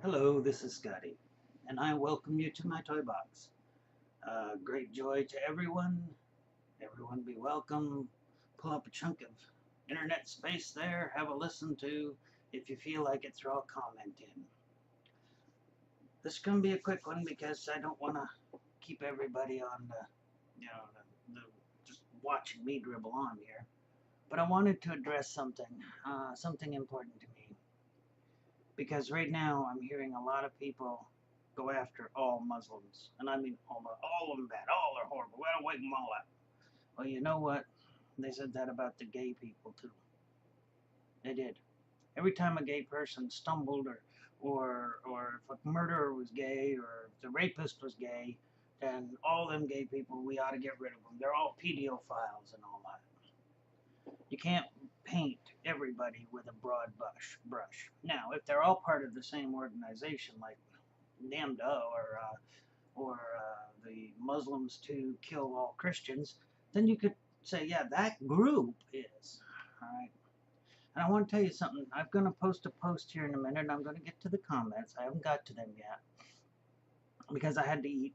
Hello, this is Scotty, and I welcome you to my toy box. Great joy to everyone. Everyone be welcome. Pull up a chunk of internet space there, have a listen to. If you feel like it, throw a comment in. This is going to be a quick one because I don't want to keep everybody on the just watching me dribble on here. But I wanted to address something important to me. Because right now I'm hearing a lot of people go after all Muslims, and I mean all of them bad, all are horrible. We gotta wipe them all out. Well, you know what? They said that about the gay people too. They did. Every time a gay person stumbled, or if a murderer was gay, or if the rapist was gay, then all them gay people, we ought to get rid of them. They're all pedophiles and all that. You can't paint everybody with a broad brush. Now, if they're all part of the same organization, like NAMDA or the Muslims to kill all Christians, then you could say, yeah, that group is. All right. And I want to tell you something. I'm going to post a post here in a minute, and I'm going to get to the comments. I haven't got to them yet because I had to eat.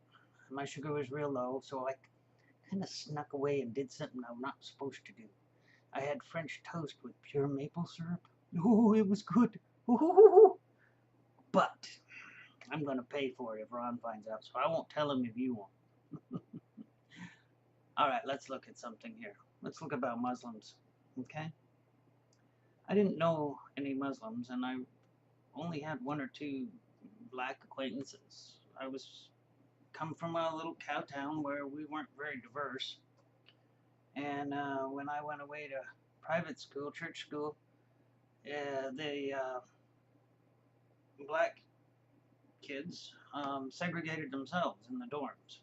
My sugar was real low, so I kind of snuck away and did something I'm not supposed to do. I had French toast with pure maple syrup. Ooh, it was good. Ooh. But I'm going to pay for it if Ron finds out, so I won't tell him if you won't. All right, let's look at something here. Let's look about Muslims, okay? I didn't know any Muslims, and I only had one or two black acquaintances. I was come from a little cow town where we weren't very diverse, and when I went away to private school, church school, the black kids segregated themselves in the dorms.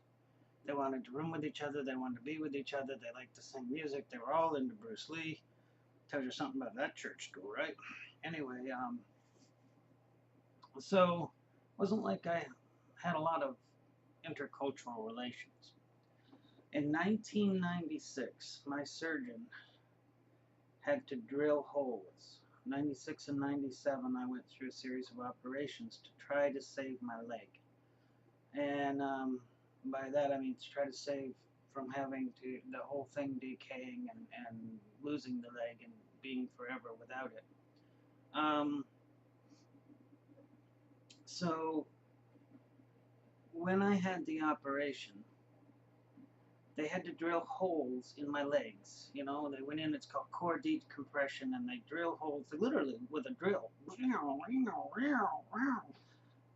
They wanted to room with each other. They wanted to be with each other. They liked to sing music. They were all into Bruce Lee. Tells you something about that church school, right? Anyway, so it wasn't like I had a lot of intercultural relations. In 1996, my surgeon had to drill holes. 96 and 97, I went through a series of operations to try to save my leg. And by that I mean to try to save from having to the whole thing decaying and losing the leg and being forever without it. Um, so when I had the operation, they had to drill holes in my legs. You know, they went in. It's called core decompression, and they drill holes literally with a drill,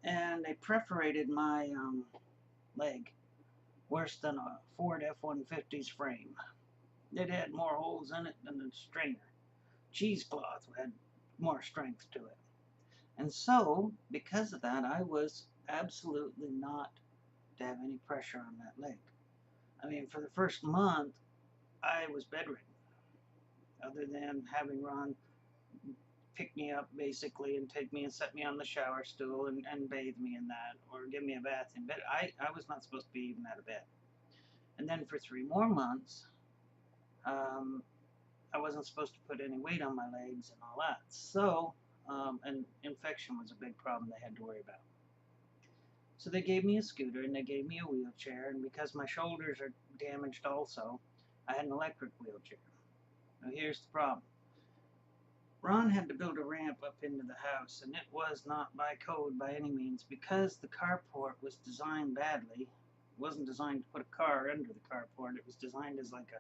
and they perforated my leg worse than a Ford F-150's frame. It had more holes in it than a strainer. Cheesecloth had more strength to it. And so, because of that, I was absolutely not to have any pressure on that leg. I mean, for the first month, I was bedridden, other than having Ron pick me up basically and take me and set me on the shower stool and bathe me in that or give me a bath in bed. I was not supposed to be even out of bed. And then for 3 more months, um, I wasn't supposed to put any weight on my legs and all that. So, and infection was a big problem they had to worry about. So they gave me a scooter and they gave me a wheelchair, and because my shoulders are damaged also, I had an electric wheelchair. Now here's the problem. Ron had to build a ramp up into the house, and it was not by code by any means because the carport was designed badly. It wasn't designed to put a car under the carport. It was designed as like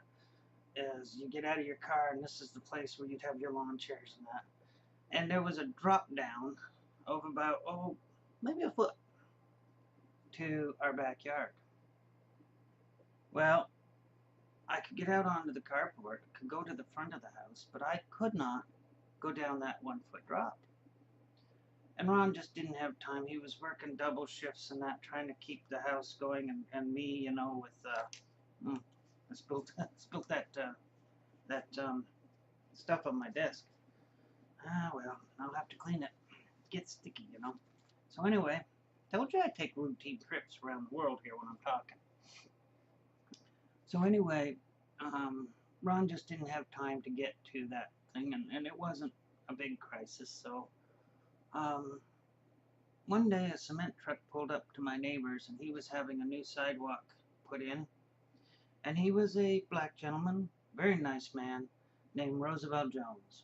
as you get out of your car, and this is the place where you'd have your lawn chairs and that. And there was a drop down of about, maybe a foot to our backyard. Well, I could get out onto the carport, could go to the front of the house, but I could not go down that 1 foot drop. And Ron just didn't have time. He was working double shifts and that, trying to keep the house going, and me, you know, with I spilt that stuff on my desk. Ah, well, I'll have to clean it. It gets sticky, you know. So anyway, told you I take routine trips around the world here when I'm talking. So anyway, Ron just didn't have time to get to that thing, and it wasn't a big crisis. So One day a cement truck pulled up to my neighbor's and he was having a new sidewalk put in. And he was a black gentleman, very nice man, named Roosevelt Jones.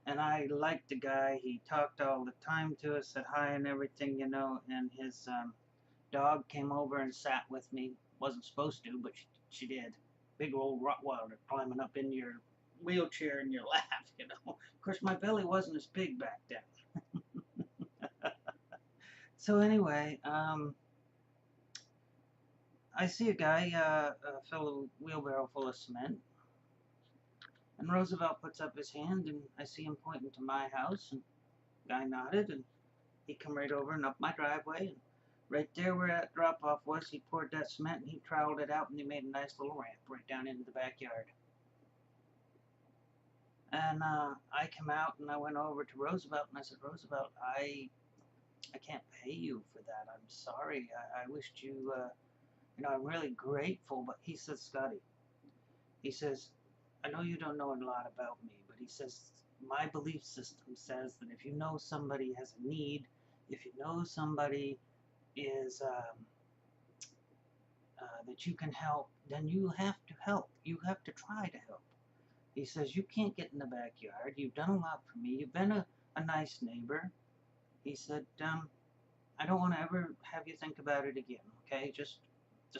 And I liked the guy. He talked all the time to us, said hi and everything, and his dog came over and sat with me. Wasn't supposed to, but she did. Big old Rottweiler climbing up into your wheelchair in your lap, Of course, my belly wasn't as big back then. So anyway, I see a guy fill a wheelbarrow full of cement, and Roosevelt puts up his hand, and I see him pointing to my house, and the guy nodded, and he come right over and up my driveway, and right there where that drop-off was, he poured that cement, and he troweled it out, and he made a nice little ramp right down into the backyard. And I come out, and I went over to Roosevelt, and I said, Roosevelt, I can't pay you for that. I'm sorry. I wished you, I'm really grateful. But he says, Scotty, he says, I know you don't know a lot about me, but he says, my belief system says that if you know somebody has a need, if you know somebody is that you can help, then you have to help. You have to try to help. He says, you can't get in the backyard. You've done a lot for me. You've been a nice neighbor. He said, I don't want to ever have you think about it again, okay? Just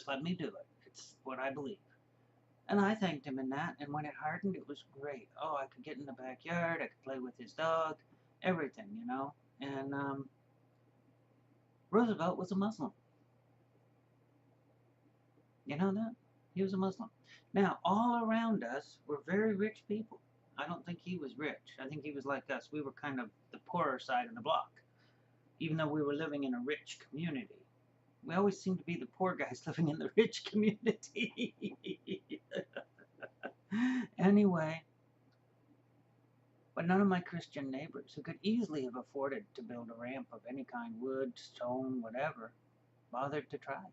let me do it. It's what I believe. And I thanked him in that, and when it hardened, it was great. Oh, I could get in the backyard, I could play with his dog, everything. And Roosevelt was a Muslim. You know that? He was a Muslim. Now, all around us were very rich people. I don't think he was rich. I think he was like us. We were kind of the poorer side of the block, even though we were living in a rich community. We always seem to be the poor guys living in the rich community. Anyway, but none of my Christian neighbors, who could easily have afforded to build a ramp of any kind, wood, stone, whatever, bothered to try.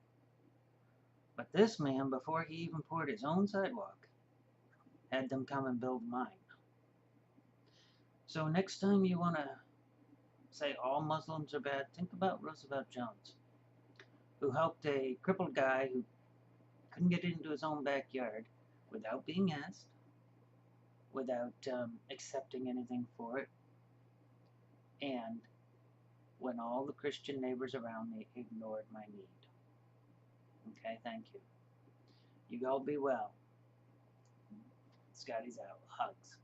But this man, before he even poured his own sidewalk, had them come and build mine. So next time you want to say all Muslims are bad, think about Roosevelt Jones, who helped a crippled guy who couldn't get into his own backyard without being asked, without accepting anything for it, and when all the Christian neighbors around me ignored my need. Okay, thank you. You all be well. Scotty's out. Hugs.